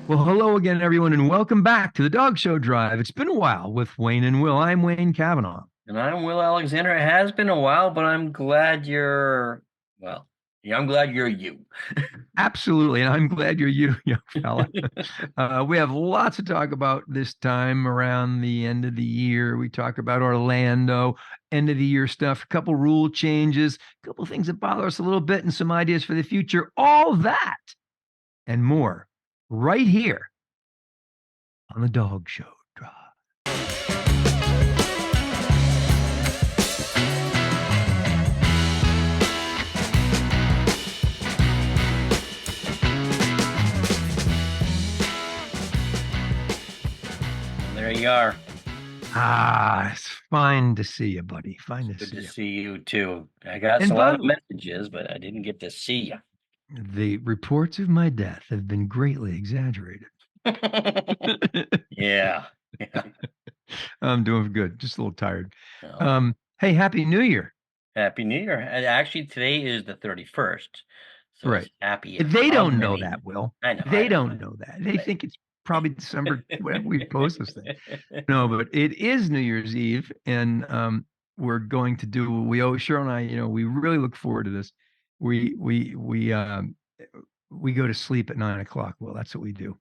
Well, hello again, everyone, and welcome back to the Dog Show Drive. It's been a while with Wayne and Will. I'm Wayne Cavanaugh. And I'm Will Alexander. It has been a while, but I'm glad you're you. Absolutely, and I'm glad you're you, young fella. We have lots to talk about this time around the end of the year. We talk about Orlando, end of the year stuff, a couple rule changes, a couple things that bother us a little bit, and some ideas for the future. All that and more right here on the Dog Show Drive. There you are. It's fine to see you, buddy. Fine to Good see to you. see you too. I got And a lot by of the way, messages, but I didn't get to see the reports of my death have been greatly exaggerated. you. Yeah. Yeah. I'm doing good, just a little tired. Oh, Hey, Happy New Year. Happy New Year. And actually, today is the 31st. So it's Right. happy They how don't know that, many? Will. I know, I They know. don't know that. They I think it's probably December when we post this thing. know. No, but it is New Year's Eve, and we're going to do we always Cheryl and I, we really look forward to this. We go to sleep at 9 o'clock. Well, that's what we do.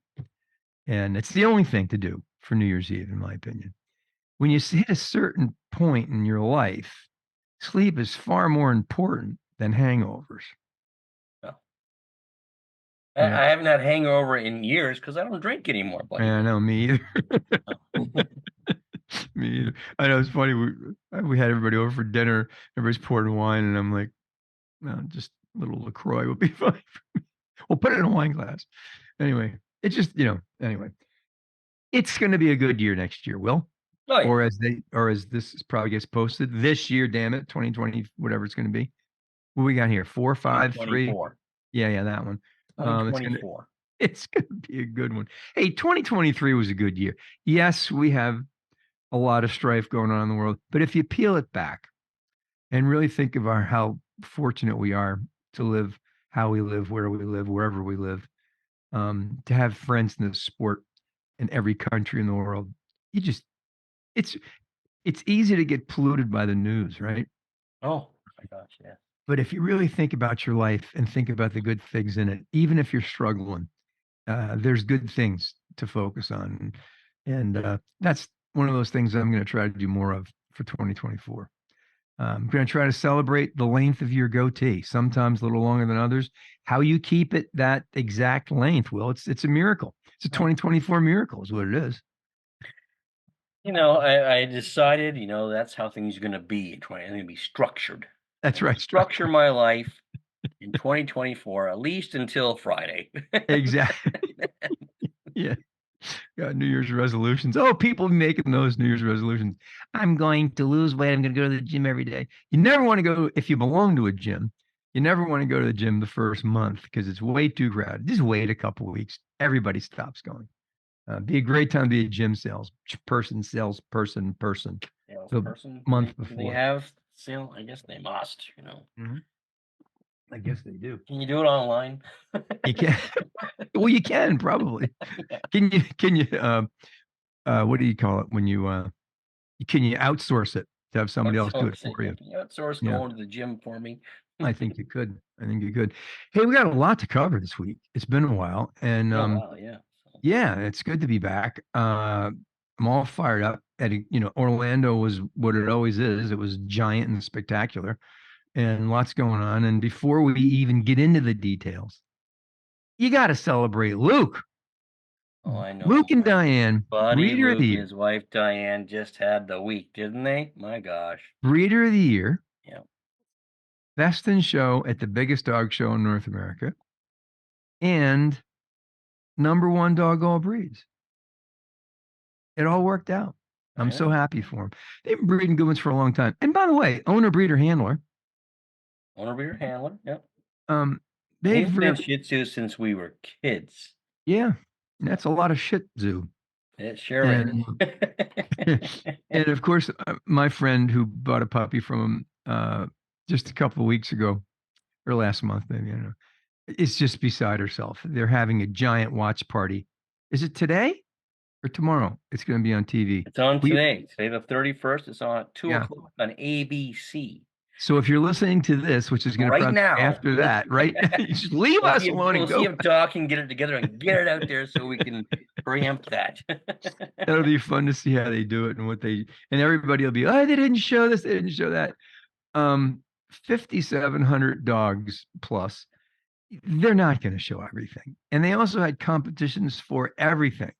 And it's the only thing to do for New Year's Eve, in my opinion. When you hit a certain point in your life, sleep is far more important than hangovers. No. Yeah, I haven't had hangover in years because I don't drink anymore, buddy. I know, me either. Oh. Me either. I know it's funny. We had everybody over for dinner. Everybody's pouring wine, and I'm like, no, just a little LaCroix will be fine. We'll put it in a wine glass. Anyway, it's just, anyway, it's going to be a good year next year, Will. Oh yeah, Or as this probably gets posted this year, damn it, 2020, whatever it's going to be. What we got here? Four, five, three. 2024. Yeah, that one. It's gonna 2024. it's gonna be a good one. Hey, 2023 was a good year. Yes, we have a lot of strife going on in the world, but if you peel it back and really think of how fortunate we are to live how we live, where we live, wherever we live, to have friends in this sport in every country in the world, you just it's it's easy to get polluted by the news, right? Oh my gosh, yeah. But if you really think about your life and think about the good things in it, even if you're struggling, there's good things to focus on. And that's one of those things I'm going to try to do more of for 2024. I'm going to try to celebrate the length of your goatee, sometimes a little longer than others. How you keep it that exact length, Will, it's a miracle. It's a Oh. 2024 miracle, is what it is. I decided, that's how things are going to be in 20. I'm going to be structured. That's I'm going right, to structure structure. my life in 2024, at least until Friday. Exactly. Yeah. Got New Year's resolutions. Oh, people making those New Year's resolutions. I'm going to lose weight. I'm going to go to the gym every day. You never want to go, if you belong to a gym, you never want to go to the gym the first month because it's way too crowded. Just wait a couple of weeks. Everybody stops going. Be a great time to be a gym salesperson the Salesperson, month do they before. have sale? I guess they must. Mhm. I guess they do. Can you do it online? You can. Well, you can probably. Yeah. Can you, what do you call it when can you outsource it to have somebody else do it Outsource it. for Yeah. you? Can you outsource Yeah, going to the gym for me? I think you could. I think you could. Hey, we got a lot to cover this week. It's been a while, and Oh wow, yeah. yeah, it's good to be back. I'm all fired up. Orlando was what it always is. It was giant and spectacular, and lots going on. And before we even get into the details, you got to celebrate Luke. Oh, I Luke know. and My Diane, buddy breeder of the Luke and year, his wife Diane just had the week, didn't they? My gosh. breeder of the year, Yeah. best in show at the biggest dog show in North America, and number one dog all breeds. It all worked out. I I'm so know. happy for them. They've been breeding good ones for a long time. And by the way, owner, breeder, handler, Owner beer handler. Yep. um, And he's they've been really, Shih Tzu since we were kids. yeah, So that's a lot of shit zoo. it sure is. And and of course, my friend who bought a puppy from him just a couple of weeks ago or last month, maybe I don't know, is just beside herself. They're having a giant watch party Is it today or tomorrow? It's going to be on TV. It's on We today. Today the 31st. It's on at 2 yeah. o'clock on ABC. So if you're listening to this, which is going to Right probably be now. after that, right? You just leave us alone We'll and see go. him talk and get it together and get it out there so we can preempt that. That'll be fun to see how they do it and what they and everybody will be, oh, they didn't show this, they didn't show that. 5,700 dogs plus. They're not going to show everything. And they also had competitions for everything.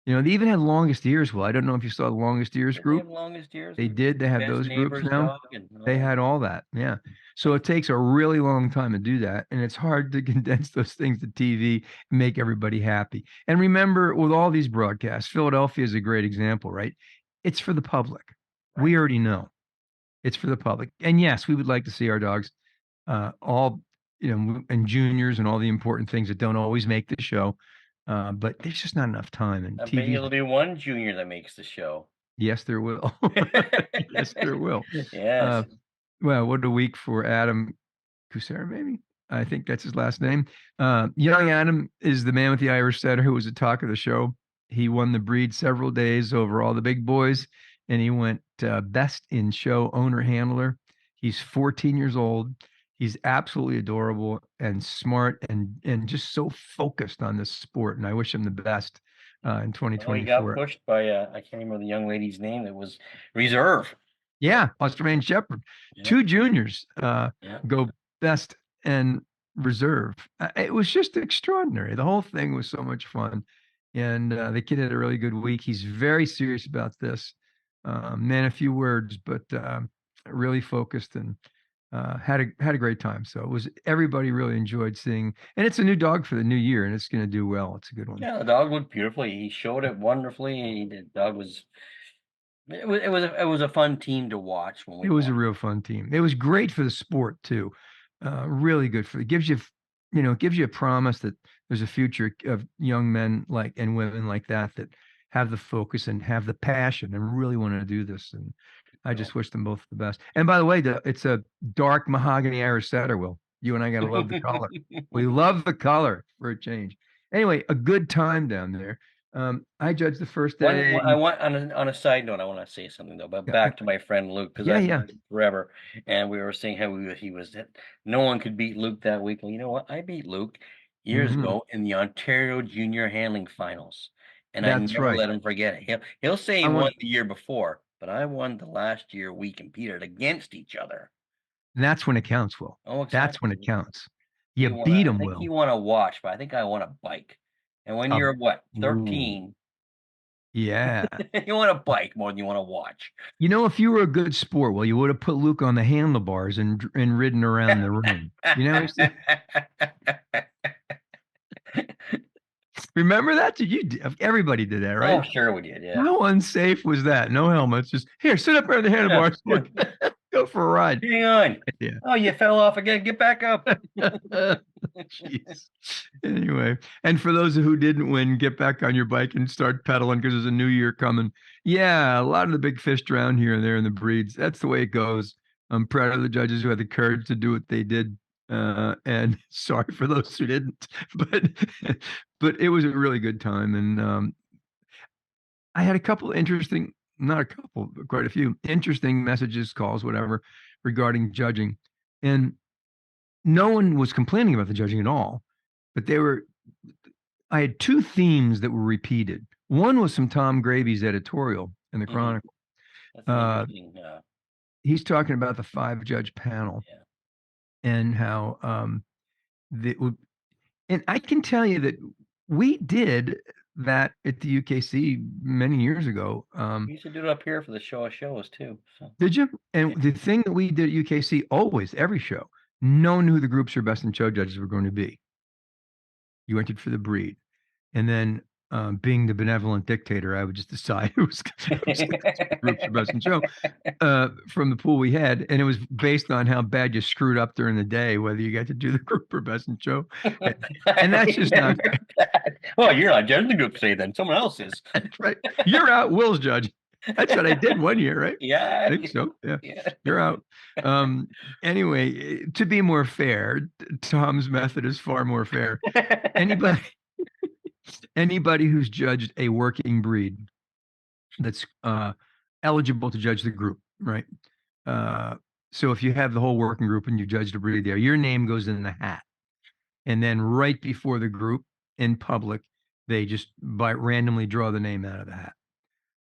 They even had longest ears. Well, I don't know if you saw the longest ears Did they have group. longest ears They and did. They have best those groups neighbor's now. dog and They all had all that. Yeah. So it takes a really long time to do that. And it's hard to condense those things to TV and make everybody happy. And remember, with all these broadcasts, Philadelphia is a great example, right? It's for the public. We right. already know it's for the public. And yes, we would like to see our dogs all, and juniors and all the important things that don't always make the show. But there's just not enough time. And I bet TV's, you'll be one junior that makes the show. yes, there will. Yes, there will. Yes. Uh, well, what a week for Adam Kucera, maybe. I think that's his last name. Young Adam is the man with the Irish setter who was the talk of the show. He won the breed several days over all the big boys, and he went best in show owner handler. He's 14 years old. He's absolutely adorable and smart and just so focused on this sport. And I wish him the best in Oh, he got 2024. pushed by I can't remember the young lady's name. It was Reserve. Yeah. Yeah, Australian Shepherd. Yeah. Two juniors Yeah. go best and reserve. It was just extraordinary. The whole thing was so much fun. And the kid had a really good week. He's very serious about this. Man, a few words, but really focused and had a great time. So it was everybody really enjoyed seeing. And it's a new dog for the new year, and it's going to do well. It's a good one. Yeah, the dog looked beautifully. He showed it wonderfully. The dog was it was a fun team to watch when we It was a watched. real fun team. It was great for the sport too. Really good for it. Gives you a promise that there's a future of young men like and women like that have the focus and have the passion and really want to do this. And I So. just wish them both the best. And by the way, it's a dark mahogany Irish setter, Will. You and I gotta love the color. We love the color for a change. Anyway, a good time down there. I judged the first day. I want on a side note, I want to say something though, but Yeah, back to my friend Luke because yeah, I've yeah. known him forever, and we were saying how he was that no one could beat Luke that week. Well, you know what? I beat Luke years Hmm. ago in the Ontario Junior Handling Finals, and I That's never right. let him forget it. He'll say he I won want the year before, but I won the last year we competed against each other. And that's when it counts, Will. Oh, That's when exactly. it counts. He You won. beat I them, think he Will. won a watch, but I think I won a bike. And when Uh, you're what ooh, 13, yeah. you want a bike more than you want a watch. If you were a good sport, well, you would have put Luke on the handlebars and ridden around the room. Remember that? Everybody did that, right? Oh, sure we did, yeah. How unsafe was that? No helmets. Just here, sit up on the Yeah, handlebars. yeah. Look, go for a ride. Hang on. Yeah. Oh, you fell off again. Get back up. Jeez. Anyway, and for those who didn't win, get back on your bike and start pedaling because there's a new year coming. Yeah, a lot of the big fish drown here and there in the breeds. That's the way it goes. I'm proud of the judges who had the courage to do what they did. And sorry for those who didn't, but but it was a really good time. And I had a couple interesting, not a couple, but quite a few interesting messages, calls, whatever, regarding judging. And no one was complaining about the judging at all, but I had two themes that were repeated. One was from Tom Gravy's editorial in the Mhm. Chronicle. That's an Uh, interesting, he's talking about the 5 judge panel yeah. and how and I can tell you that we did that at the UKC many years ago. We used to do it up here for the show of shows too. So Did you? yeah. And the thing that we did at UKC always, every show, no one knew who the groups or best in show judges were going to be. You entered for the breed. And then being the benevolent dictator, I would just decide who's the groups or best in show from the pool we had. And it was based on how bad you screwed up during the day, whether you got to do the group or best in show. And I that's just not remember that. Well, you're not judging the group say then. Someone else is. right. You're out, Will's judge. That's what I did one year, right? Yeah. I think so. Yeah. Yeah. You're out. Anyway, to be more fair, Tom's method is far more fair. Anybody Anybody who's judged a working breed that's eligible to judge the group, right? Uh, so if you have the whole working group and you judged a breed there, your name goes in the hat. And then right before the group in public, they just by randomly draw the name out of the hat.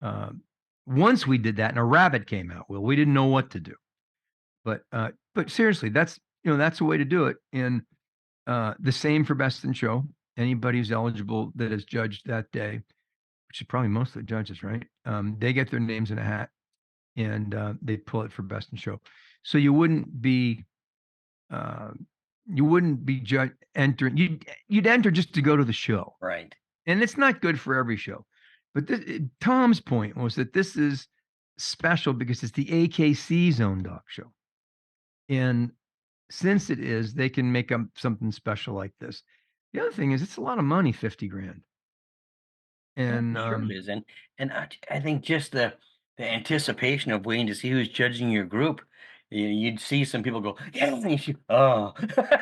Um, Once we did that, and a rabbit came out. Well, we didn't know what to do, but seriously, that's a way to do it. And the same for best in show. Anybody who's eligible that is judged that day, which is probably most of the judges, right? They get their names in a hat and they pull it for best in show. So uh, you wouldn't be entering. You'd enter just to go to the show, Right. and it's not good for every show. But Tom's point was that this is special because it's the AKC's own dog show, and since it is, they can make up something special like this. The other thing is, it's a lot of money, 50 grand, Yeah, and sure it is, and I think just the anticipation of waiting to see who's judging your group, you'd see some people go, "Yeah," and "Oh."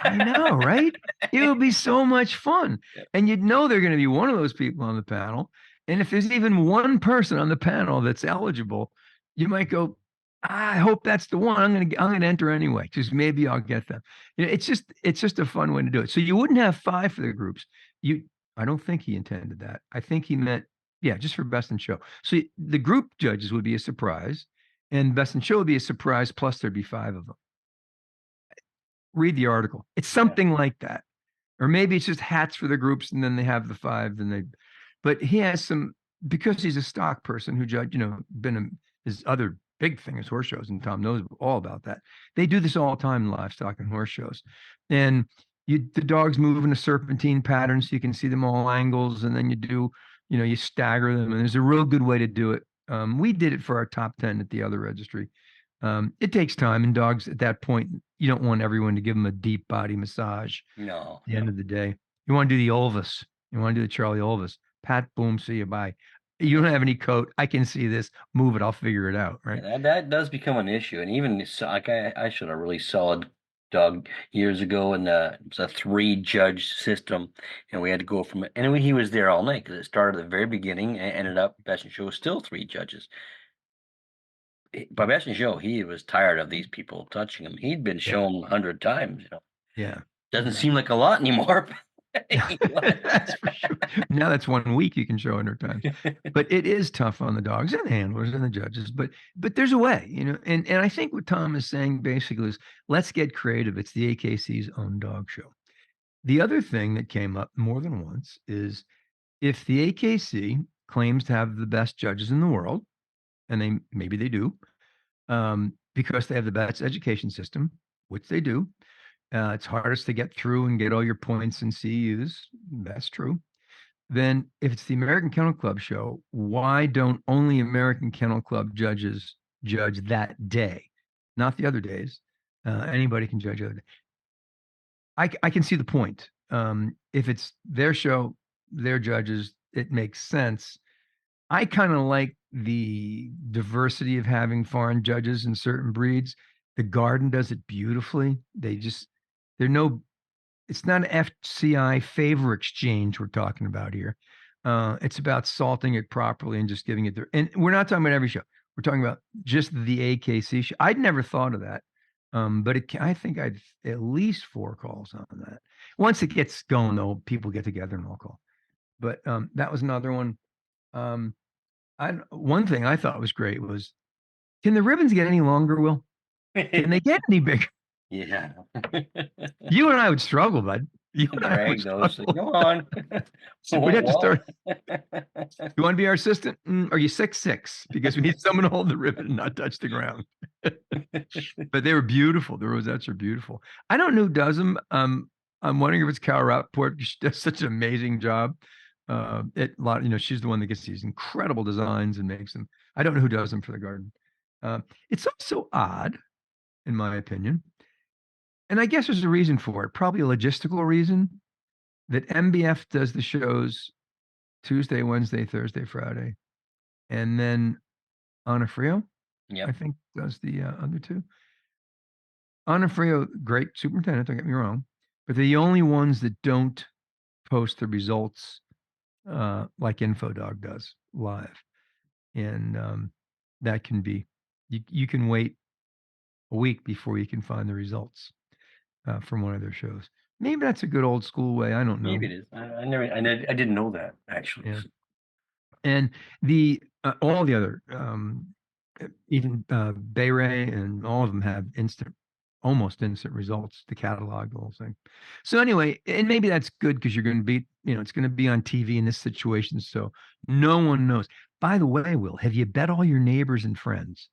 I know, right? It would be so much fun. Yeah. And you'd know they're going to be one of those people on the panel. And if there's even one person on the panel that's eligible, you might go, I hope that's the one. I'm gonna enter anyway, because maybe I'll get them. It's just a fun way to do it. So you wouldn't have five for the groups. You I don't think he intended that. I think he meant, yeah, just for best in show. So the group judges would be a surprise, and best in show would be a surprise, plus there'd be five of them. Read the article. It's Yeah. something like that. Or maybe it's just hats for the groups and then they have the five, but he has some, because he's a stock person who judge, his other big thing is horse shows, and Tom knows all about that. They do this all the time in livestock and horse shows. And the dogs move in a serpentine pattern so you can see them all angles, and then you stagger them, and there's a real good way to do it. We did it for our top 10 at the other registry. It takes time, and dogs at that point, you don't want everyone to give them a deep body massage No, the no. end of the day. You want to do the Olvis. You want to do the Charlie Olvis. Pat, boom, see you, bye. You Yeah. don't have any coat. I can see this. Move it. I'll figure it out. Yeah, Right. that does become an issue, and even like I showed a really solid dog years ago, and it was a three-judge system, and we had to go from it. Anyway, he was there all night because it started at the very beginning and ended up best in show still three judges. By best in show, he was tired of these people touching him. He'd been Yeah. shown 100 times. Yeah. Doesn't Yeah. seem like a lot anymore. That's for sure. Now that's 1 week you can show 100 times. But it is tough on the dogs and the handlers and the judges. But there's a way, and I think what Tom is saying basically is, let's get creative. It's the AKC's own dog show. The other thing that came up more than once is, if the AKC claims to have the best judges in the world, and maybe they do, because they have the best education system, which they do. It's hardest to get through and get all your points and CUs. That's true. Then, if it's the American Kennel Club show, why don't only American Kennel Club judges judge that day, not the other days? Anybody can judge other day. I can see the point. If it's their show, their judges, it makes sense. I kind of like the diversity of having foreign judges in certain breeds. The Garden does it beautifully. They're no, it's not an FCI favor exchange we're talking about here. It's about salting it properly and just giving it there. And we're not talking about every show. We're talking about just the AKC show. I'd never thought of that. But I think I'd at least 4 calls on that. Once it gets going, though, people get together and all call. But that was another one. Um, one thing I thought was great was, can the ribbons get any longer, Will? Can they get any bigger? Yeah. You and I would struggle, bud. You and I would Drag those. struggle. Go on. We'd have to Well, start. You want to be our assistant? Are you 6'6"? Because we need someone to hold the ribbon and not touch the ground. But they were beautiful. The rosettes are beautiful. I don't know who does them. I'm wondering if it's Cal Rappaport. She does such an amazing job. She's the one that gets these incredible designs and makes them. I don't know who does them for the garden. It's also odd, in my opinion, and I guess there's a reason for it. Probably a logistical reason, that MBF does the shows Tuesday, Wednesday, Thursday, Friday, and then Onofrio, I yep. think, does the other two. Onofrio, great superintendent, don't get me wrong, but they're the only ones that don't post the results like Infodog does live. And that can be, you can wait a week before you can find the results from one of their shows. Maybe that's a good old school way. I don't know. Maybe it is. I didn't know that actually. Yeah. And the all the other even Bay Ray and all of them have almost instant results to catalog the whole thing. So anyway, and maybe that's good because you're going to be, it's going to be on TV in this situation, so no one knows. By the way, Will, have you bet all your neighbors and friends?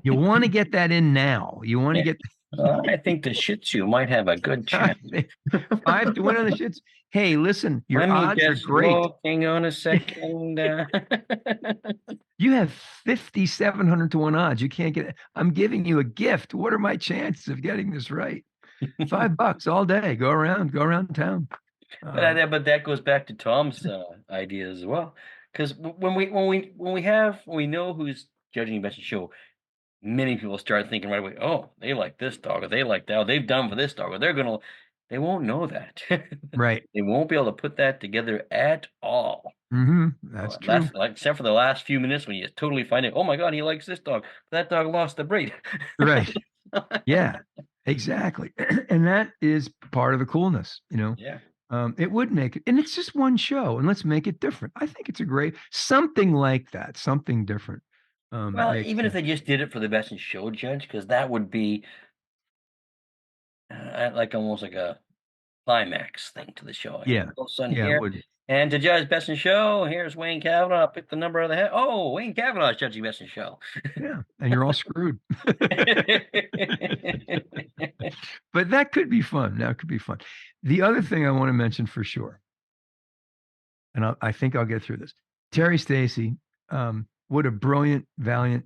You want to get that in now. You want to Yeah. get I think the Shih Tzu might have a good chance. 5 to 1 on the shits. Hey, listen, your Let me odds are just great. look. Hang on a second. You have 5,700 to 1 odds. You can't get it. I'm giving you a gift. What are my chances of getting this right? $5 all day. Go around town. But that goes back to Tom's idea as well. Because when we know who's judging the best in show, many people start thinking right away, oh, they like this dog, or they like that, or they've done for this dog, or they won't know that. Right. They won't be able to put that together at all. That's true. That's like except for the last few minutes when you totally find it. Oh my God, he likes this dog. That dog lost the breed. Right. Yeah, exactly. And that is part of the coolness. Yeah. It would make it, and it's just one show, and let's make it different. I think it's a great something like that, something different. Well, Makes even if sense. they just did it for the best in show judge, because that would be like almost like a climax thing to the show. And Yeah. all of a sudden Yeah, it here, would. and to judge best in show, here's Wayne Cavanaugh. Pick the number of the head. Oh, Wayne Cavanaugh is judging best in show. Yeah, and you're all screwed. But that could be fun. That could be fun. The other thing I want to mention for sure, and I think I'll get through this. Terry Stacy, what a brilliant, valiant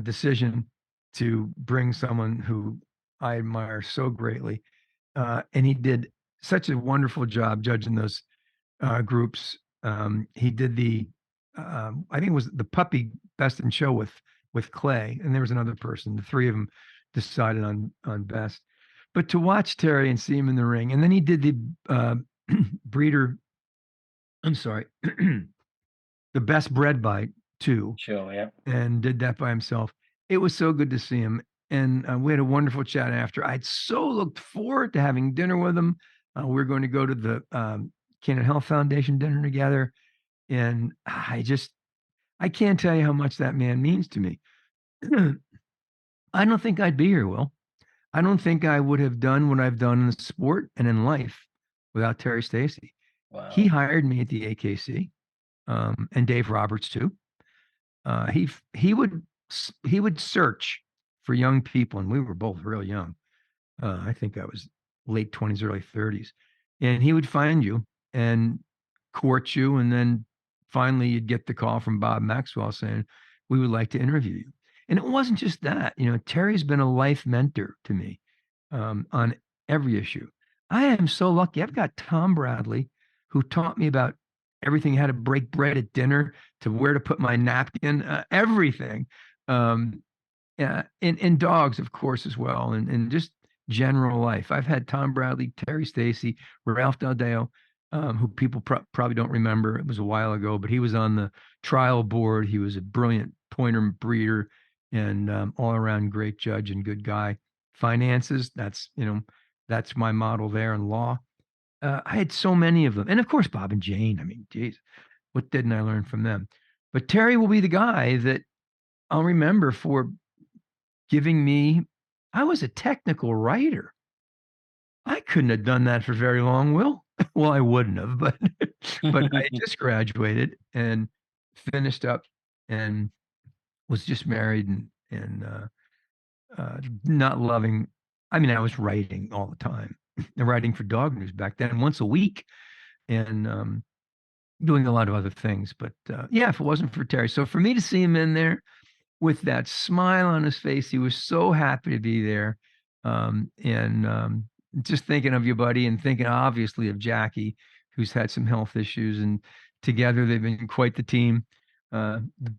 decision to bring someone who I admire so greatly. And he did such a wonderful job judging those groups. He did I think it was the puppy best in show with Clay, and there was another person. The three of them decided on best. But to watch Terry and see him in the ring, and then he did the breeder. I'm sorry, the best bred bite too, Show, yeah. and did that by himself. It was so good to see him, and we had a wonderful chat after. I'd so looked forward to having dinner with him. We were going to go to the Cannon Health Foundation dinner together, and I can't tell you how much that man means to me. I don't think I'd be here, Will. I don't think I would have done what I've done in the sport and in life without Terry Stacy. He Wow. hired me at the AKC, and Dave Roberts too. He would search for young people, and we were both real young. I think I was late 20s, early 30s, and he would find you and court you, and then finally you'd get the call from Bob Maxwell saying, "We would like to interview you." And it wasn't just that. Terry's been a life mentor to me on every issue. I am so lucky. I've got Tom Bradley, who taught me about everything, how to break bread at dinner, to where to put my napkin, everything. And dogs, of course, as well, and just general life. I've had Tom Bradley, Terry Stacy, Ralph Daldeo, who people probably don't remember. It was a while ago, but he was on the trial board. He was a brilliant pointer breeder and all around great judge and good guy. Finances, that's my model there in law. I had so many of them. And of course, Bob and Jane. I mean, geez, what didn't I learn from them? But Terry will be the guy that I'll remember for giving me, I was a technical writer. I couldn't have done that for very long, Will. Well, I wouldn't have, but I just graduated and finished up and was just married and not loving. I mean, I was writing all the time, and writing for Dog News back then, once a week, and doing a lot of other things. But yeah, if it wasn't for Terry, so for me to see him in there with that smile on his face. He was so happy to be there. And just thinking of you, buddy, and thinking obviously of Jackie, who's had some health issues. And together they've been quite the team,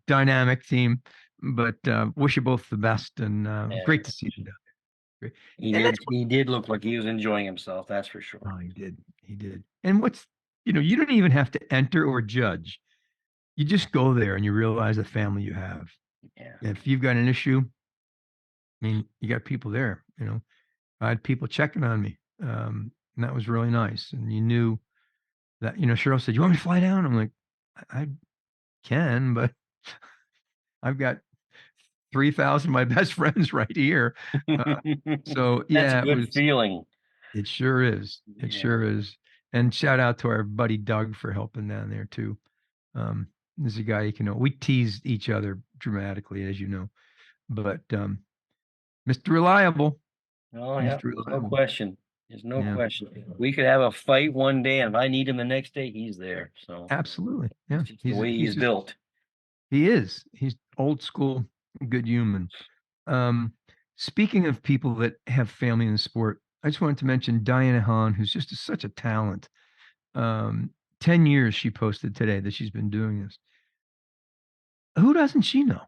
dynamic team. But wish you both the best, and Yeah. great to see you. Great. And that's He did look like he was enjoying himself, that's for sure. oh, he did. He did. And what's You don't even have to enter or judge. You just go there and you realize the family you have. Yeah. If you've got an issue, I mean, you got people there. I had people checking on me. And that was really nice. And you knew that, Cheryl said, "You want me to fly down?" I'm like, I can, but I've got 3,000 of my best friends right here. Uh, so That's a yeah, good feeling. it sure is. It Yeah. sure is. And shout out to our buddy Doug for helping down there too. Um, this is a guy you can know. We teased each other dramatically, as you know, but Mr. Reliable, Oh, yeah. Mr. There's no Reliable. question. There's no Yeah, question. We could have a fight one day, and if I need him the next day, he's there. So absolutely. it's Yeah, just the way he's he's just built. he is. He's old school, good human. Um, Speaking of people that have family in the sport, I just wanted to mention Diana Hahn, who's just such a talent. Um, 10 years she posted today that she's been doing this. Who doesn't she know?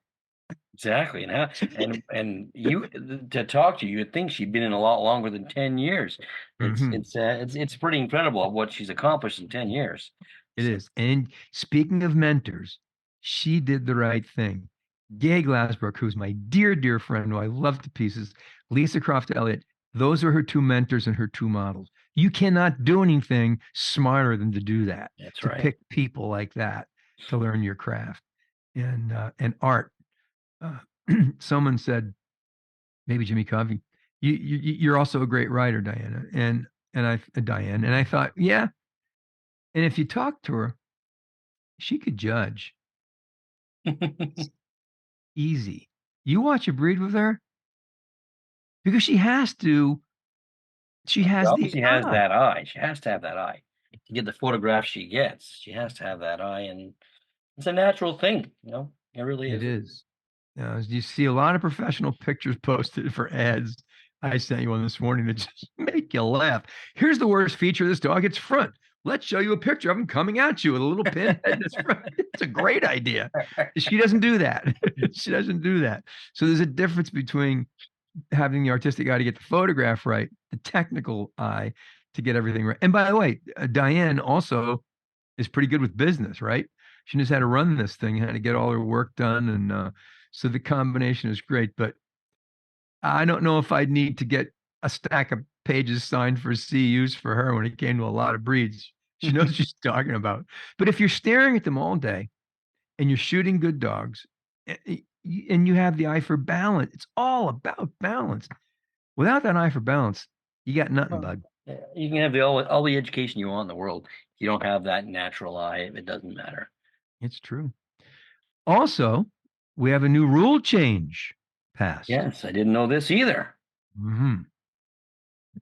Exactly. And you to talk to you, you'd think she'd been in a lot longer than 10 years. Hmm. It's pretty incredible what she's accomplished in 10 years. It So is. And speaking of mentors, she did the right thing. Gay Glasbrook, who's my dear, dear friend, who I love to pieces, Lisa Croft Elliott, those are her two mentors and her two models. You cannot do anything smarter than to do that, that's to right. pick people like that to learn your craft and art. Uh, Someone said, maybe Jimmy Covey, you're also a great writer, Diana, Diane, and I thought, yeah. And if you talk to her, she could judge easy. You watch a breed with her because she has to. She She has the obviously has eye. that eye. She has to have that eye to get the photographs she gets. She has to have that eye, and it's a natural thing. It really It is. is. You see a lot of professional pictures posted for ads. I sent you one this morning that just make you laugh. Here's the worst feature of this dog. It's front. Let's show you a picture of him coming at you with a little pin head in his front. It's a great idea. She doesn't do that. She doesn't do that. So there's a difference between having the artistic eye to get the photograph right, the technical eye to get everything right. And by the way, Diane also is pretty good with business, right? She knows how to run this thing, how to get all her work done, and so the combination is great. But I don't know if I'd need to get a stack of pages signed for CUs for her when it came to a lot of breeds. She knows what she's talking about. But if you're staring at them all day and you're shooting good dogs, and you have the eye for balance, it's all about balance. Without that eye for balance, you got nothing, Well, bud. yeah, you can have all the education you want in the world. If you don't have that natural eye, it doesn't matter. It's true. Also, we have a new rule change passed. Yes, I didn't know this either. Mhm.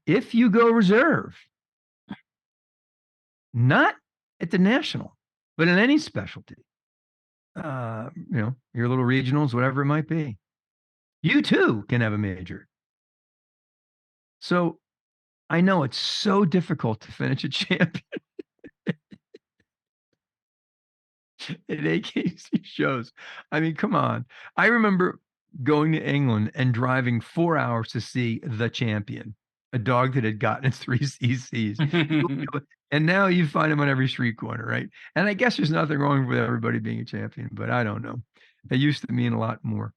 If you go reserve, not at the national, but in any specialty, your little regionals, whatever it might be, you too can have a major. So I know it's so difficult to finish a champion at AKC shows. I mean, come on. I remember going to England and driving 4 hours to see the champion, a dog that had gotten its three CCs. And now you find him on every street corner, right? And I guess there's nothing wrong with everybody being a champion, but I don't know. It used to mean a lot more.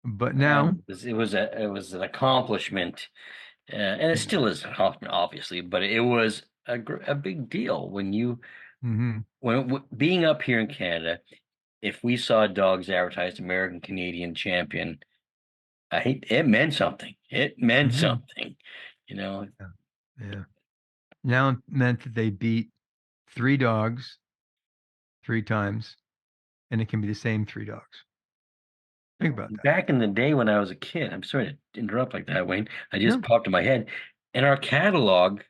But now, It was an accomplishment, and it still is an accomplishment, obviously. But it was a big deal mhm. being up here in Canada. If we saw dogs advertised American Canadian champion, it meant something. It meant Mhm. something, you know. Yeah. Yeah. Now it meant that they beat three dogs three times, and it can be the same three dogs. Think about that. Back in the day when I was a kid, I'm sorry to interrupt like that, Wayne. I just No. popped in my head. In our catalog,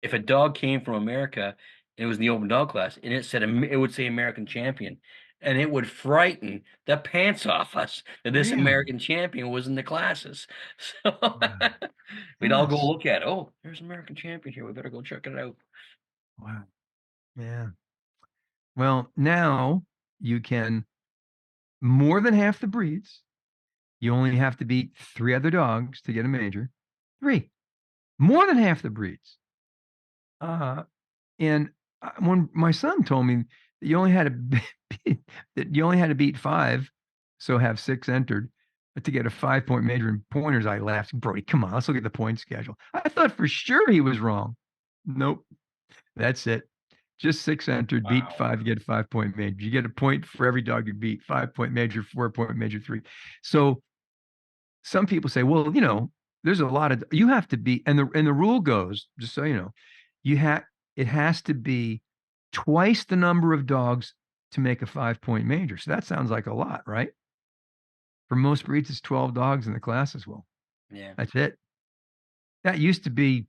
if a dog came from America, it was the open dog class, and it would say American champion, and it would frighten the pants off us that this Really? American champion was in the classes. So Wow. we'd all go Yes. look at it. Oh, there's American champion here. We better go check it out. Wow. Yeah. Well, now you can more than half the breeds. You only have to beat three other dogs to get a major. Three. More than half the breeds. Uh, and when my son told me that you only had to that you only had to beat five, so have six entered, but to get a 5 point major in pointers, I laughed. Brody, come on, let's look at the point schedule. I thought for sure he was wrong. Nope, that's it. Just six entered, beat Wow. five, you get a 5 point major. You get a point for every dog you beat, 5 point major, 4 point major, three. So some people say, well, there's a lot of you have to be, and the rule goes, just so you know, you have it has to be twice the number of dogs to make a 5 point major. So that sounds like a lot, right? For most breeds, it's 12 dogs in the class as well. Yeah. That's it. That used to be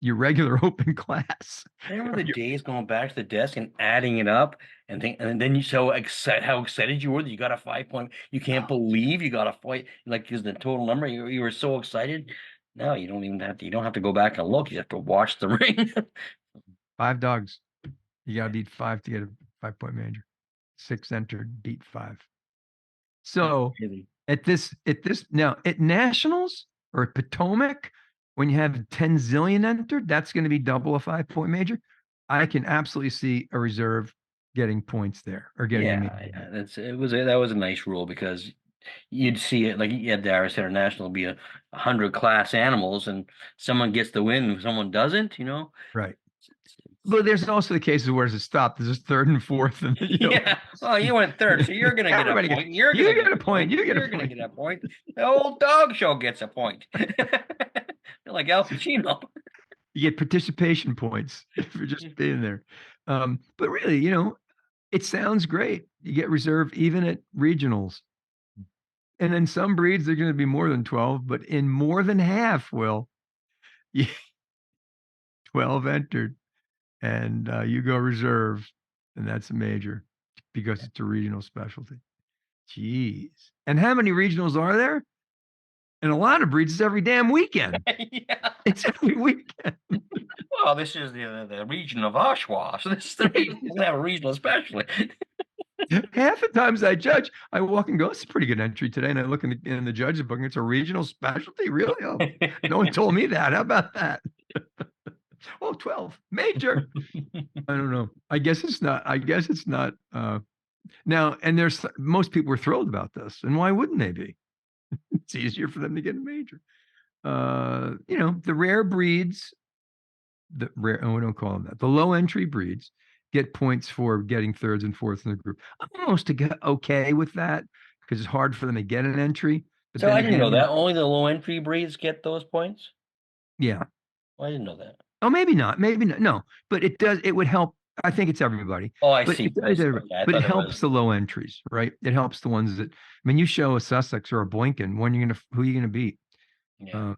your regular open class. Remember the days going back to the desk and adding it up and then you so excited how excited you were that you got a 5 point. You can't believe you got a fight like is the total number. You were so excited. No, you don't have to go back and look. You have to watch the ring. Five dogs. You got to beat five to get a 5 point major. Six entered, beat five. So Really. at this now at nationals or at Potomac, when you have 10 zillion entered, that's going to be double a 5 point major. I can absolutely see a reserve getting points there or getting a major. Yeah, that was a nice rule because you'd see it like you had the Irish International be 100 class animals and someone gets the win and someone doesn't. Right. It's But there's also the cases where it's a stop. There's a third and fourth, and yeah. Oh, you went third, so you're gonna get a everybody gets. point. And you're gonna You get get a a point. point. You get a You're gonna point. get a point. The old dog show gets a point. Like Al Pacino. You get participation points for just being there. But really, it sounds great. You get reserve even at regionals. And in some breeds, they're going to be more than 12, but in more than half, Will, 12 entered, and you go reserve, and that's a major because it's a regional specialty. Jeez. And how many regionals are there? And a lot of breeds, it's every damn weekend. Yeah. It's every weekend. Well, this is the region of Oshawa, so this is the region. We'll have a regional specialty. Half the times I judge, I walk and go, it's a pretty good entry today. And I look in the judge's book, and it's a regional specialty. Really? Oh, no one told me that. How about that? Oh, 12 major. I don't know. I guess it's not. Now, and there's most people were thrilled about this. And why wouldn't they be? It's easier for them to get a major. The rare breeds, we don't call them that. The low entry breeds get points for getting thirds and fourths in the group. I'm almost okay with that because it's hard for them to get an entry. But So then I didn't know again, that. Only the low entry breeds get those points? yeah. Well, I didn't know that. Oh, maybe not. Maybe not. No, but it does. It would help. I think it's everybody, Oh, I but see. I see. Okay, I but it thought it helps was. the low entries, right? It helps the ones that. I mean, you show a Sussex or a Boykin, who are you gonna beat? Yeah. Uh,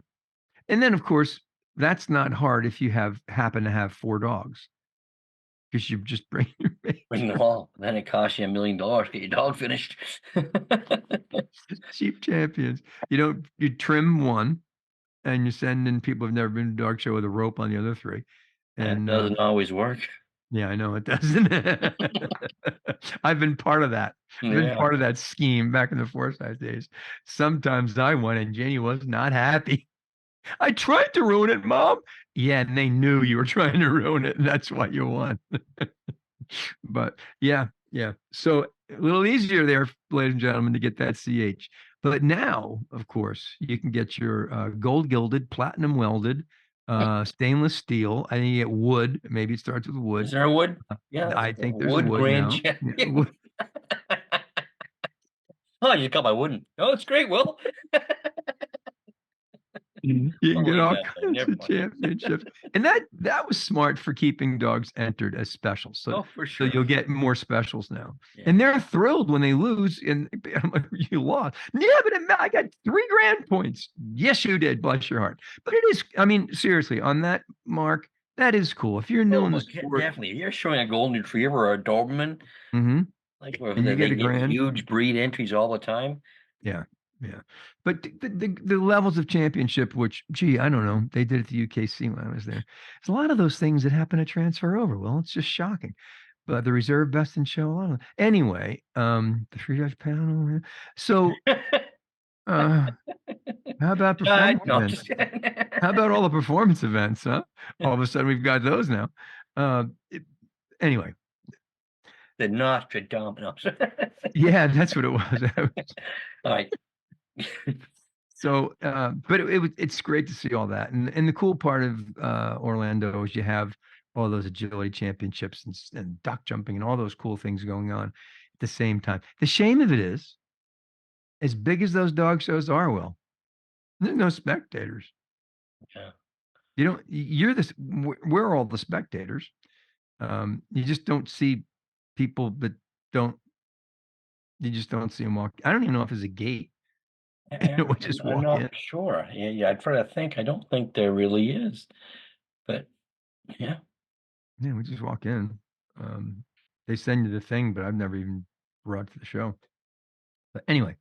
and then, of course, that's not hard if you happen to have four dogs because you just bring your Bring them all. Then it costs you $1 million to get your dog finished. cheap champions. You trim one and you send in people who've never been to a dog show with a rope on the other three. And it And doesn't always work. yeah, I know it doesn't. I've been part of that. I've been Yeah. part of that scheme back in the Forsyth days. Sometimes I won and Janie was not happy. I tried to ruin it, Mom. Yeah, and they knew you were trying to ruin it, and that's why you won. But yeah, yeah. So a little easier there, ladies and gentlemen, to get that CH. But now, of course, you can get your gold gilded, platinum welded, stainless steel. I think you get wood. Maybe it starts with Is wood. there a wood? Yeah, that's I a think there's wood wood grand now. Yeah, champion. Oh, you got my wooden. Oh, it's great, Will. you can get Holy all cow, kinds never of mind. championships, and that was smart for keeping dogs entered as specials. So Oh, for so you'll sure. get more specials now, Yeah. and they're thrilled when they lose. And I'm like, you lost, yeah, but I got 3 grand points. Yes, you did. Bless your heart. But it is. I mean, seriously, on that mark, that is cool. If you're new Oh, in the but sport, definitely. If you're showing a golden retriever or a Doberman, hmm like where and you they get a get grand, huge breed entries all the time. yeah, yeah. But the levels of championship, which, gee, I don't know, they did at the UKC when I was there. There's a lot of those things that happen to transfer over. Well, it's just shocking. But the reserve best in show, a lot of anyway. The three judge panel. So, uh, how about performance No, I'm events? just kidding. How about all the performance events? Huh? All of a sudden, we've got those now. Uh, Anyway, The Nostradamus. yeah, that's what it was. All right. So, but it's great to see all that, and the cool part of Orlando is you have all those agility championships and duck jumping and all those cool things going on at the same time. The shame of it is, as big as those dog shows are, Will, there's no spectators. Yeah. You don't. You're this. We're all the spectators. You just don't see people that don't. You just don't see them walk. I don't even know if there's a gate. We just I'm walk not in. sure. Yeah, I'd try to think. I don't think there really is, but yeah. Yeah, we just walk in. Um, they send you the thing, but I've never even brought it to the show. But anyway,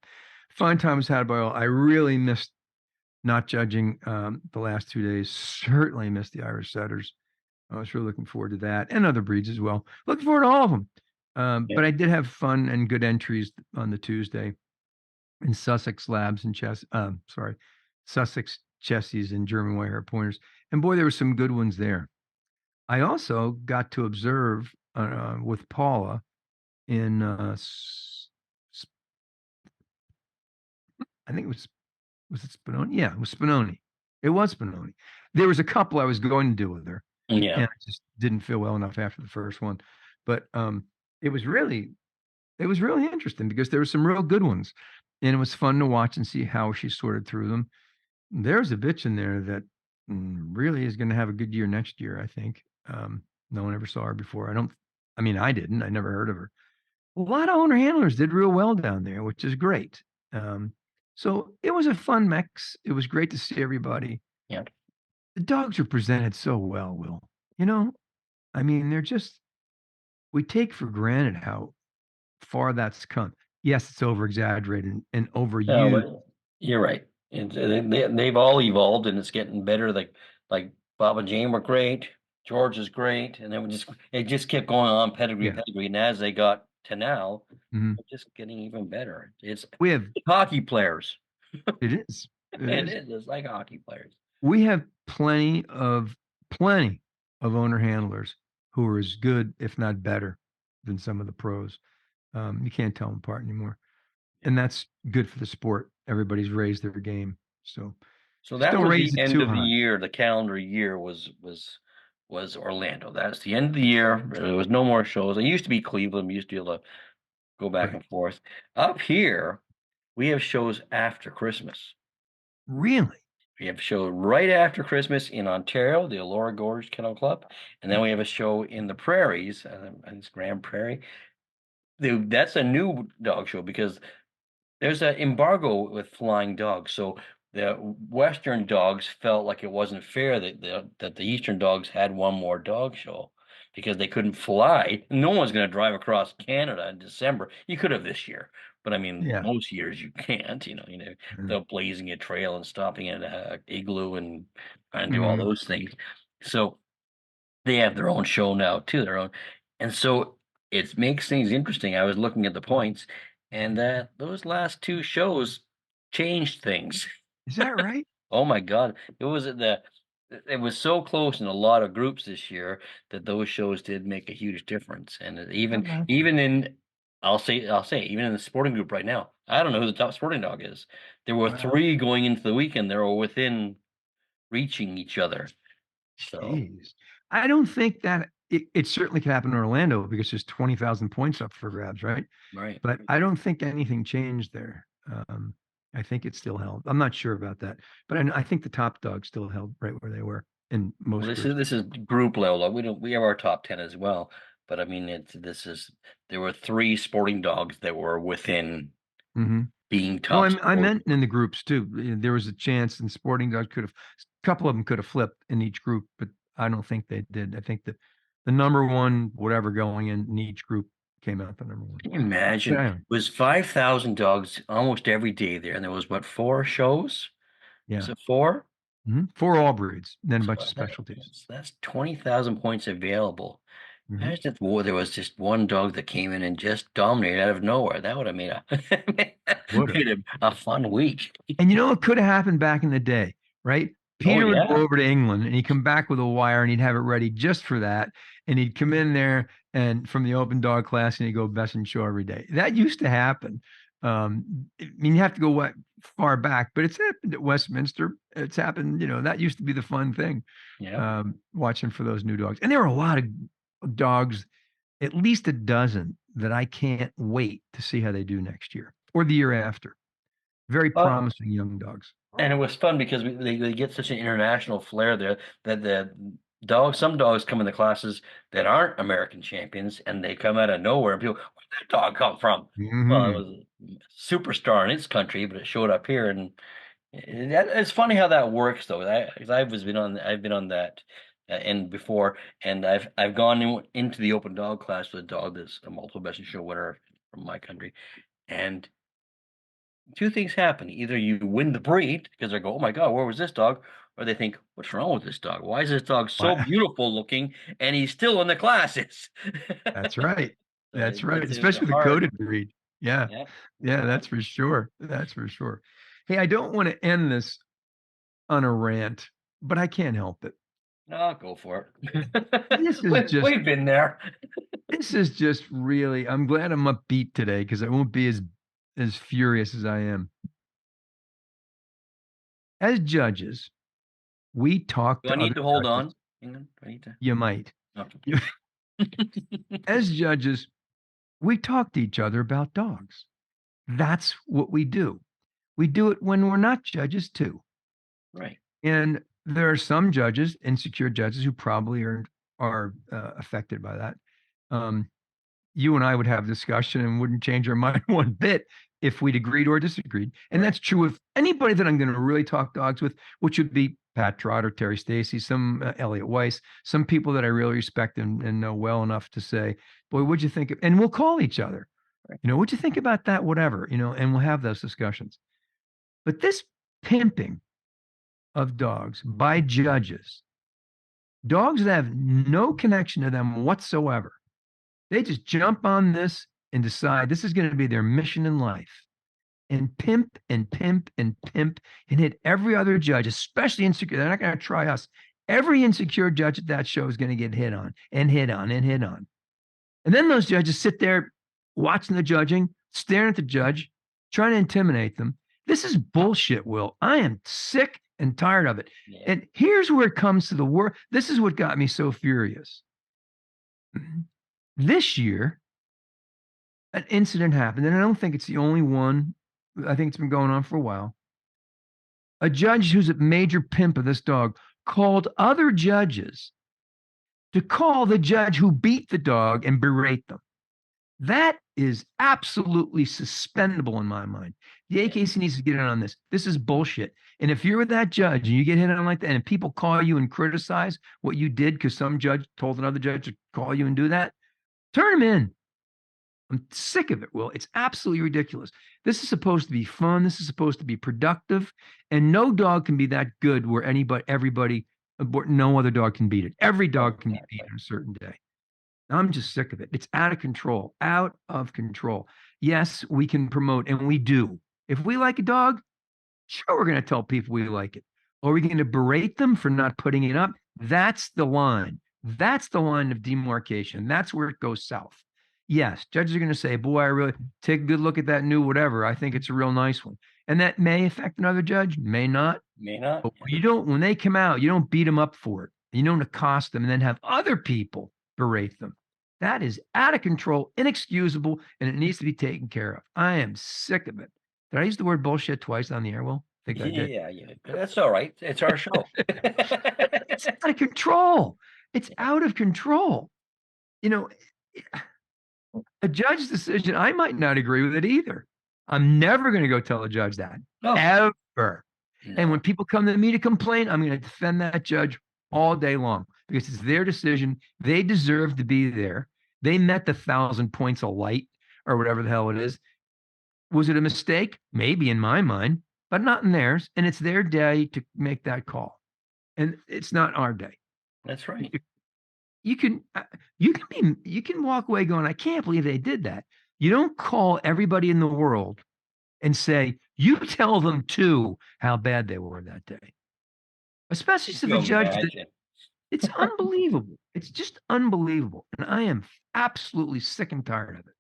fun time was had by all. I really missed not judging the last 2 days. Certainly missed the Irish setters. I was really looking forward to that and other breeds as well. Looking forward to all of them. Yeah. But I did have fun and good entries on the Tuesday in Sussex Labs and Sussex Chessies and German Whitehair Pointers. And boy, there were some good ones there. I also got to observe with Paula in I think was it Spinoni? Yeah, it was Spinoni. It was Spinoni. There was a couple I was going to do with her, Yeah. and I just didn't feel well enough after the first one. But it was really it was really interesting because there were some real good ones, and it was fun to watch and see how she sorted through them. There's a bitch in there that really is going to have a good year next year, I think. No one ever saw her before. I mean, I didn't. I never heard of her. A lot of owner handlers did real well down there, which is great. Um, so it was a fun mix. It was great to see everybody. Yeah. The dogs were presented so well, Will. You know, I mean, we take for granted how far that's come. Yes, it's over exaggerated and No, overused. but you're right. They've all evolved, and it's getting better. Like Bob and Jane were great. George is great, and then it just kept going on pedigree, Yeah. pedigree. And as they got to now, Mhm. they're just getting even better. It's We have, hockey players. it is, it It is. is. It's like hockey players. We have plenty of owner handlers who are as good, if not better, than some of the pros. You can't tell them apart anymore, Yeah. and that's good for the sport. Everybody's raised their game, so So just that don't was raise the it end too of the high. year. The calendar year was Orlando. That's the end of the year. There was no more shows. It used to be Cleveland. We used to be able to go back Right? and forth. Up here, we have shows after Christmas. Really? We have a show right after Christmas in Ontario, the Elora Gorge Kennel Club, and then we have a show in the prairies, and it's Grand Prairie. That's a new dog show because there's an embargo with flying dogs. So the Western dogs felt like it wasn't fair that the Eastern dogs had one more dog show because they couldn't fly. No one's going to drive across Canada in December. You could have this year, but I mean, Yeah. most years you can't. Without blazing a trail and stopping at a igloo and trying to do all Mm-hmm. those things. So they have their own show now too, their own, and so it makes things interesting. I was looking at the points, and those last two shows changed things. Is that right? Oh my God, it was so close in a lot of groups this year that those shows did make a huge difference. And How even about that? even in I'll say even in the sporting group right now, I don't know who the top sporting dog is. There were Wow. three going into the weekend. They were within reaching each other. So Jeez. I don't think that it certainly could happen in Orlando because there's 20,000 points up for grabs, right? right. But I don't think anything changed there. I think it still held. I'm not sure about that, but I think the top dogs still held right where they were in Well, most groups. this is group level. Like, we have our top 10 as well, but I mean it's this is there were three sporting dogs that were within Hmm. being No, top I sport. meant in the groups too. There was a chance, and Sporting Dogs could have, a couple of them could have flipped in each group, but I don't think they did. I think that the number one, whatever going in each group came out the number one. Can you But imagine? It anyway, was 5,000 dogs almost every day there, and there was what, four shows? Was yeah. it four? For all breeds, and then a So bunch of specialties. that's 20,000 points available. Hmm. Imagine if there was just one dog that came in and just dominated out of nowhere. That would have made Would have. made a fun week. And you know what could have happened back in the day, right? Oh Peter would go yeah. over to England and he'd come back with a wire and he'd have it ready just for that. And he'd come in there and from the open dog class, and you go best in show every day. That used to happen. I mean, you have to go what far back, but it's happened at Westminster. It's happened, that used to be the fun thing, Yeah. watching for those new dogs. And there are a lot of dogs, at least a dozen, that I can't wait to see how they do next year or the year after. Very Uh, promising young dogs. and it was fun because they get such an international flair there that some dogs come in the classes that aren't American champions and they come out of nowhere and people, where'd that dog come from? Well, it Hmm. was a superstar in its country, but it showed up here and it's funny how that works though. 'Cause I've been on that end before, and I've gone into the open dog class with a dog that's a multiple best in show winner from my country, and two things happen. Either you win the breed because they go, "Oh my God, where was this dog?" Or they think, "What's wrong with this dog? Why is this dog so beautiful looking and he's still in the classes?" That's right. So That's right. it's a Especially with a hard, coated breed. Yeah. yeah. Yeah, that's for sure. That's for sure. Hey, I don't want to end this on a rant, but I can't help it. No, go for This it. is just We've been there. this is just really, I'm glad I'm upbeat today because I won't be as furious as I am. As judges, we talk Do I to need other to hold judges. on? Hang on. Do I need to? You might. Okay. As judges, we talk to each other about dogs. That's what we do. We do it when we're not judges too. Right. And there are some judges, insecure judges, who probably are affected by that. Um, you and I would have a discussion and wouldn't change our mind one bit if we'd agreed or disagreed. And Right. that's true of anybody that I'm going to really talk dogs with, which would be Pat Trotter, Terry Stacy, some Elliot Weiss, some people that I really respect and know well enough to say, boy, what'd you think of, and we'll call each other, Right. what'd you think about that, whatever, and we'll have those discussions. But this pimping of dogs by judges, dogs that have no connection to them whatsoever, they just jump on this and decide this is going to be their mission in life and pimp and pimp and pimp and hit every other judge, especially insecure. They're not going to try us. Every insecure judge at that show is going to get hit on and hit on and hit on. And then those judges sit there watching the judging, staring at the judge, trying to intimidate them. This is bullshit, Will. I am sick and tired of it. Yeah. And here's where it comes to the work. This is what got me so furious. This year, an incident happened, and I don't think it's the only one. I think it's been going on for a while. A judge who's a major pimp of this dog called other judges to call the judge who beat the dog and berate them. That is absolutely suspendable in my mind. The Yeah. AKC needs to get in on this. This is bullshit. And if you're with that judge and you get hit on like that, and people call you and criticize what you did because some judge told another judge to call you and do that, turn them in. I'm sick of it, Will. It's absolutely ridiculous. This is supposed to be fun. This is supposed to be productive. And no dog can be that good where everybody, no other dog can beat it. Every dog can be beat Exactly. on a certain day. I'm just sick of it. It's out of control, out of control. Yes, we can promote, and we do. If we like a dog, sure, we're going to tell people we like it. Are we going to berate them for not putting it up? That's the line. That's the line of demarcation. That's where it goes south. Yes, judges are going to say, boy, I really take a good look at that new whatever. I think it's a real nice one. And that may affect another judge, may not. May not. But you don't, when they come out, you don't beat them up for it. You don't accost them and then have other people berate them. That is out of control, inexcusable, and it needs to be taken care of. I am sick of it. Did I use the word bullshit twice on the air? Well, I think I did. Yeah, yeah. That's all right. It's our show. It's out of control. It's Yeah. out of control. You know, a judge's decision, I might not agree with it either. I'm never going to go tell a judge that, No, ever. And when no. people come to me to complain, I'm going to defend that judge all day long because it's their decision. They deserve to be there. They met the 1,000 points of light or whatever the hell it is. Was it a mistake? Maybe in my mind, but not in theirs. And it's their day to make that call. And it's not our day. That's right. You can you can walk away going, I can't believe they did that. You don't call everybody in the world and say, you tell them too how bad they were that day. Especially Could to the you judge that imagine? It's unbelievable. It's just unbelievable. And I am absolutely sick and tired of it.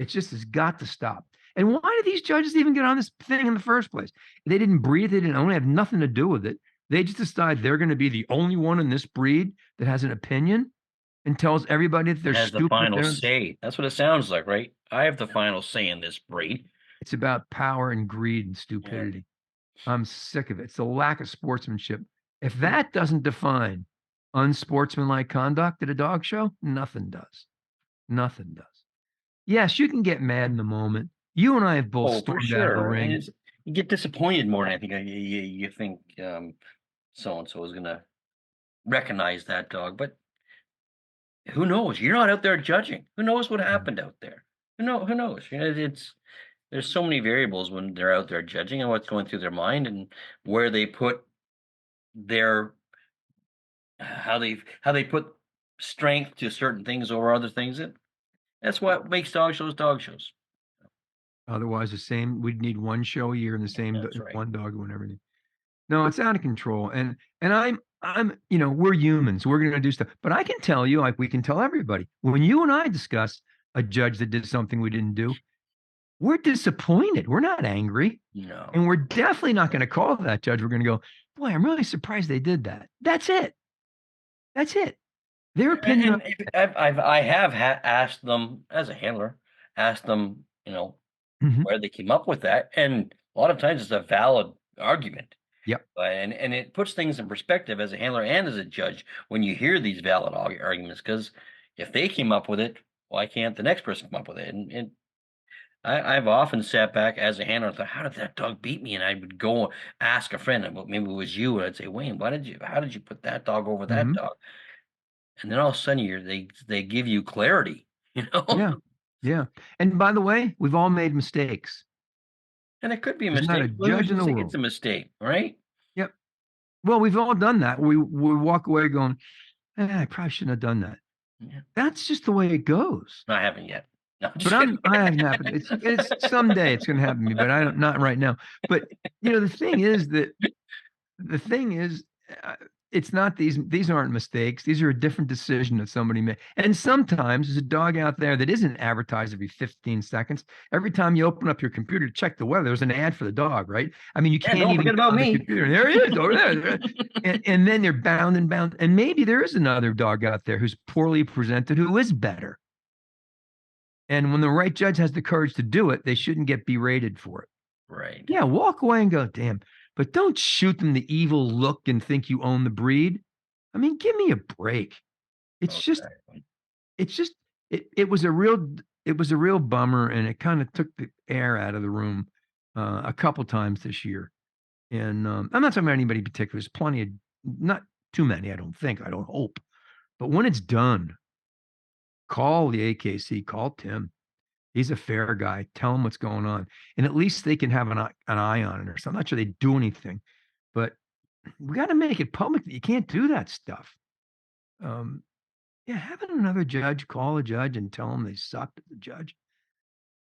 It just has got to stop. And why do these judges even get on this thing in the first place? They didn't breed, they didn't own it, have nothing to do with it. They just decide they're going to be the only one in this breed that has an opinion and tells everybody that they're Has the stupid. final say. That's what it sounds like, right? I have the final say in this breed. It's about power and greed and Yeah. stupidity. I'm sick of it. It's the lack of sportsmanship. If that doesn't define unsportsmanlike conduct at a dog show, nothing does. Nothing does. Yes, you can get mad in the moment. You and I have both Oh, for stormed out of the sure. And ring. it's, you get disappointed more than I think. You think so and so is gonna recognize that dog, but who knows? You're not out there judging. Who knows what happened out there? Who knows? You know, it's there's so many variables when they're out there judging and what's going through their mind and where they put their how they put strength to certain things over other things. And that's what makes dog shows dog shows. Otherwise, the same, we'd need one show a year and the same That's right. one dog and everything. No, it's out of control. And we're humans. We're going to do stuff. But I can tell you, like we can tell everybody, when you and I discuss a judge that did something we didn't do, we're disappointed. We're not angry. No. And we're definitely not going to call that judge. We're going to go, boy, I'm really surprised they did that. That's it. That's it. Their opinion. And if I have asked them as a handler, asked them, Mhm. where they came up with that, and a lot of times it's a valid argument. Yep. And it puts things in perspective as a handler and as a judge when you hear these valid arguments. Because if they came up with it, why can't the next person come up with it? And I've often sat back as a handler and thought, how did that dog beat me? And I would go ask a friend, and maybe it was you, and I'd say, Wayne, how did you put that dog over that Hmm. dog? And then all of a sudden they give you clarity, you know? Yeah. Yeah. And by the way, we've all made mistakes. And it could be a There's not a mistake. Well, who's judge in to the say it's world. a mistake, right? Yep. Well, we've all done that. We walk away going, I probably shouldn't have done that. Yeah. That's just the way it goes. No, I haven't yet. No, I'm But just kidding. I haven't happened. It's someday it's going to happen to me, but I don't, not right now. But the thing is that the thing is, uh, it's not these aren't mistakes. These are a different decision that somebody made. And sometimes there's a dog out there that isn't advertised every 15 seconds. Every time you open up your computer to check the weather, there's an ad for the dog, right? I mean, you Yeah, can't don't even forget get about on the me. computer. And there he is over there. And then they're bound and bound. And maybe there is another dog out there who's poorly presented who is better. And when the right judge has the courage to do it, they shouldn't get berated for it. Right. Yeah, walk away and go, damn. But don't shoot them the evil look and think you own the breed. I mean, give me a break. It's just, Okay. it's just, it was a real bummer, and it kind of took the air out of the room a couple times this year. And I'm not talking about anybody in particular. There's plenty of, not too many, I don't think, I don't hope. But when it's done, call the AKC, call Tim. He's a fair guy. Tell him what's going on, and at least they can have an eye on it. Or something. I'm not sure they do anything, but we got to make it public that you can't do that stuff. Um, yeah, having another judge call a judge and tell them they sucked at the judge.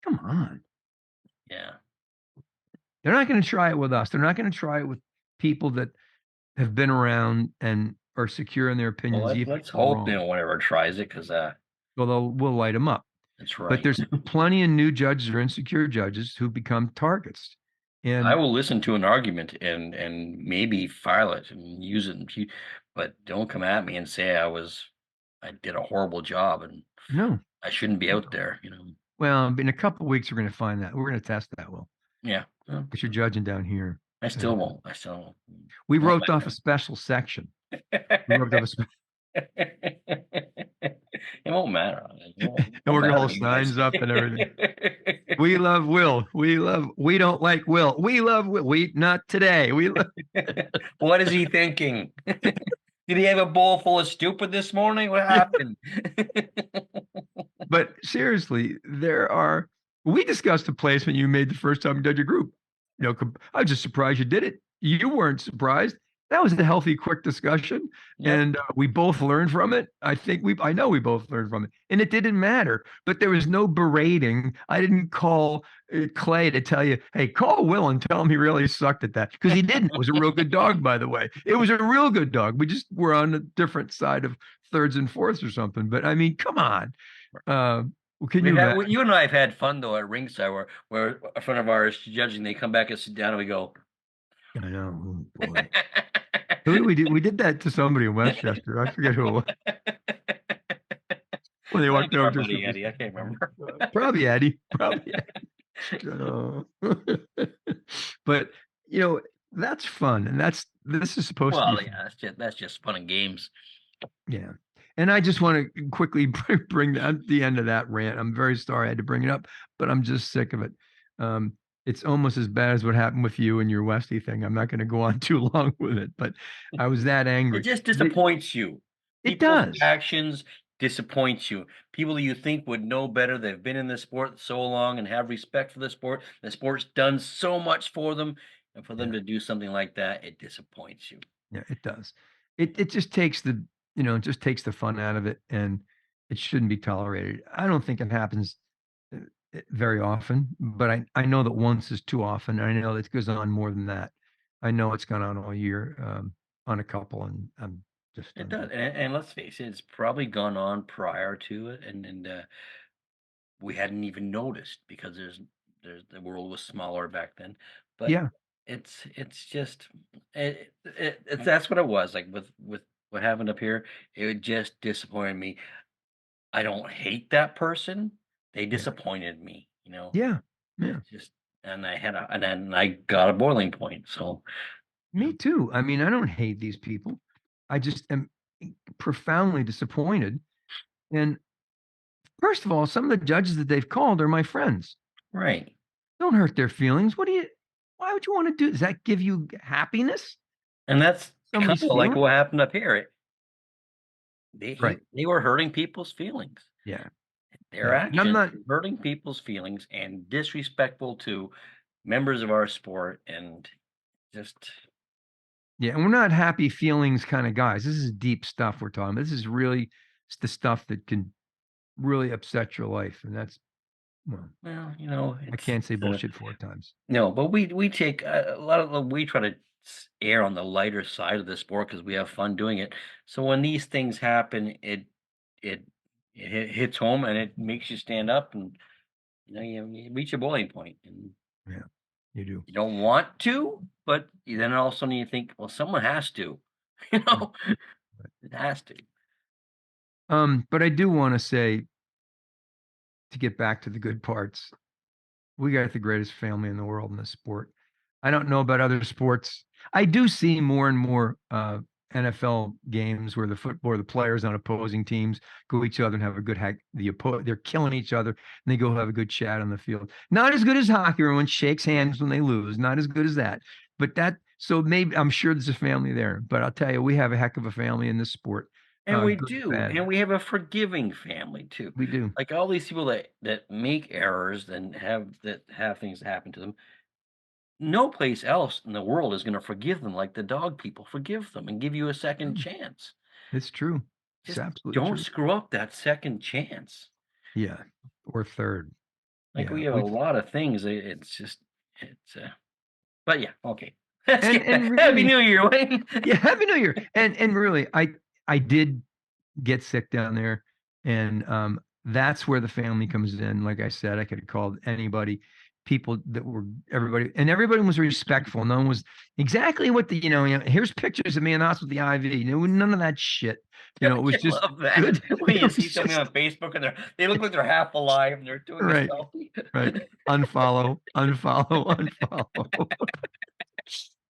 Come on, Yeah. they're not going to try it with us. They're not going to try it with people that have been around and are secure in their Well, opinions, let's even if let's they're hope wrong. no one ever tries it because Well, we'll light them up. that's But right. there's plenty of new judges or insecure judges who become targets. I And will listen to an argument and maybe file it and use it but don't come at me and say I did a horrible job and no, I shouldn't be out no. there. Well, in a couple of weeks, we're going to find that. We're going to test that. Well, Yeah. because you're judging down here. I still And won't. I still won't. we Won't wrote off a special section. We wrote off a It won't matter. It won't, and we're won't going to matter hold to you guys. signs up and everything. We love Will. We don't like Will. We love Will. Not today. What is he thinking? Did he have a bowl full of stupid this morning? What happened? But seriously, we discussed a placement you made the first time you did your group. I was just surprised you did it. You weren't surprised. that was a healthy, quick discussion, Yep. and we both learned from it. I know we both learned from it, and it didn't matter. But there was no berating. I didn't call Clay to tell you, hey, call Will and tell him he really sucked at that because he didn't. It was a real good dog, by the way. It was a real good dog. We just were on a different side of thirds and fourths or something. But I mean, come on. Uh, can you imagine? You and I have had fun though at ringside where a friend of ours is judging, they come back and sit down and we go, I know, oh, boy. Who did we do? We did that to somebody in Westchester. I forget who it was. When they might walked be our over to us, buddy Eddie. I can't remember. probably Eddie. Probably Eddie. But you know, that's fun, and this is supposed to be Well, fun. yeah, that's just fun and games. Yeah. And I just want to quickly bring that the end of that rant. I'm very sorry I had to bring it up, but I'm just sick of it. Um, it's almost as bad as what happened with you and your Westy thing. I'm not going to go on too long with it, but I was that It angry. just They, disappoints you. it People's does. actions disappoint you. People you think would know better, they've been in the sport so long and have respect for the sport. The sport's done so much for them, and for them Yeah. to do something like that, it disappoints you. Yeah, it does. It just takes it just takes the fun out of it, and it shouldn't be tolerated. I don't think it happens uh, very often, but I know that once is too often. And I know it goes on more than that. I know it's gone on all year on a couple, and I'm just It done with does, it. and let's face it, it's probably gone on prior to it, and we hadn't even noticed because there's the world was smaller back then. But Yeah, it's just that's what it was like with what happened up here. It just disappointed me. I don't hate that person. They yeah, disappointed me, you know. yeah, yeah. It's just and then I got a boiling point. So, you Me know, too. I mean, I don't hate these people. I just am profoundly disappointed. And first of all, some of the judges that they've called are my friends. right. Don't hurt their feelings. Why would you want to do? Does that give you happiness? And that's kind Somebody's of like feeling? what happened up here. Right. They were hurting people's feelings. Yeah. Their Yeah. And I'm actions not, were hurting people's feelings and disrespectful to members of our sport and just yeah. And we're not happy feelings kind of guys. This is deep stuff we're talking about. This is really the stuff that can really upset your life. And that's, well, well, you know, I can't say bullshit 4 times. no, but we take a lot of we try to err on the lighter side of the sport because we have fun doing it. So when these things happen, it hits home and it makes you stand up and you reach a boiling point and Yeah. You do. you don't want to, but then all of a sudden you think, well, someone has to, you Right. know, Right. it has to. But I do want to say, to get back to the good parts, we got the greatest family in the world in this sport. I don't know about other sports. I do see more and more NFL games where the players on opposing teams go each other and have a good hack. They're killing each other and they go have a good chat on the field. Not as good as hockey, where everyone shakes hands when they lose. Not as good as that. But so maybe I'm sure there's a family there. But I'll tell you, we have a heck of a family in this sport, And we good and do, bad. and we have a forgiving family too. We do. Like all these people that make errors and have things happen to them, no place else in the world is going to forgive them like the dog people forgive them and give you a second True. chance. It's true. It's Just absolutely don't true. screw up that second chance. Yeah. Or third. Like Yeah. we have a We lot of things. It's just it's but yeah, okay. Let's get and back. Happy really, New Year, Wayne. yeah, Happy New Year. And really, I did get sick down there, and that's where the family comes in. Like I said, I could have called anybody, people that were everybody, and everybody was respectful. No one was exactly what here's pictures of me in the house with the IV. None of that shit. It was I just love that. good. When you It see was somebody just on Facebook and they look like they're half alive and they're doing a right, selfie. right. Unfollow, unfollow, unfollow.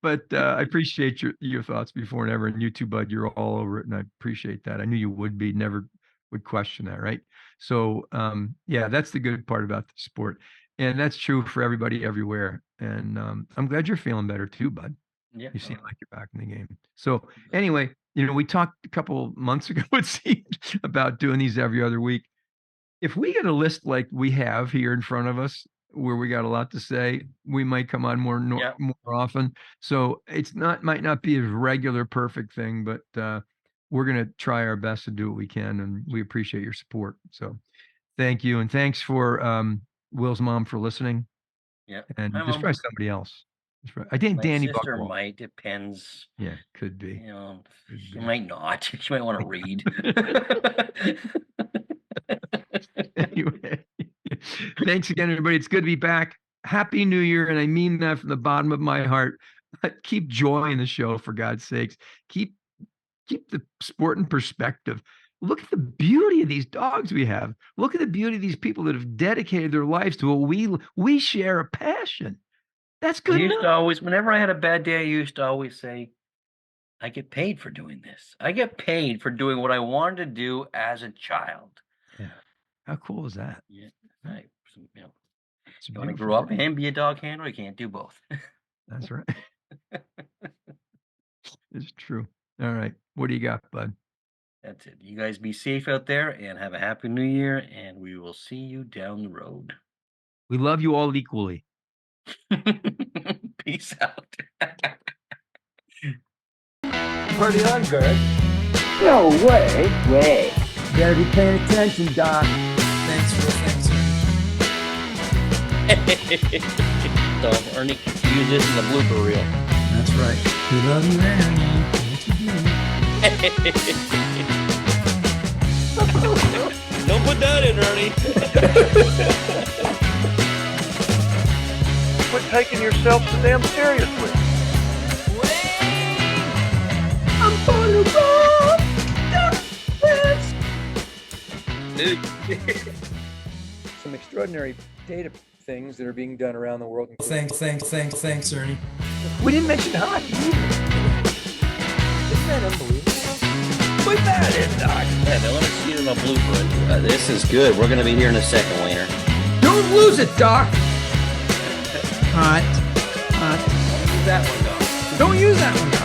But I appreciate your thoughts before and ever. And you too, bud. You're all over it, and I appreciate that. I knew you would be. Never would question that, right? So, yeah, that's the good part about the sport, and that's true for everybody everywhere. And I'm glad you're feeling better too, bud. Yeah. You seem like you're back in the game. So, anyway, we talked a couple months ago, it seemed, about doing these every other week. If we get a list like we have here in front of us, where we got a lot to say. We might come on more often. So it's might not be a regular perfect thing, but we're going to try our best to do what we can, and we appreciate your support. So thank you, and thanks for Will's mom for listening. Yeah, and just try somebody else. I think my Danny sister Buckwell. might, depends. Yeah, could be. You know, Could she be. might not. She might want to read. Anyway, thanks again, everybody. It's good to be back. Happy New Year, and I mean that from the bottom of my heart. Keep joy in the show, for God's sakes. Keep the sport in perspective. Look at the beauty of these dogs we have. Look at the beauty of these people that have dedicated their lives to what we share a passion. That's good. I used to always, whenever I had a bad day, I used to always say, I get paid for doing this. I get paid for doing what I wanted to do as a child. Yeah. How cool is that? Yeah. You want to beautiful grow up thing. and be a dog handler? You can't do both. That's right. It's true. All right. What do you got, bud? That's it. You guys be safe out there and have a happy new year, and we will see you down the road. We love you all equally. Peace out. Party on, Gert. No way. Better be paying attention, Doc. Thanks, Ernie. So Ernie can use this in the blooper reel. That's right. We love you, Ernie. Don't put that in, Ernie. Quit taking yourself so damn seriously. I'm gonna go. Dude. Some extraordinary data things that are being done around the world. Thanks, Ernie. We didn't mention hockey either. Isn't that unbelievable? Put that in, Doc. Yeah, they let us see it in a blooper. This is good. We're going to be here in a second, Wiener. Don't lose it, Doc. Hot. Use that one, Doc. Don't use that one.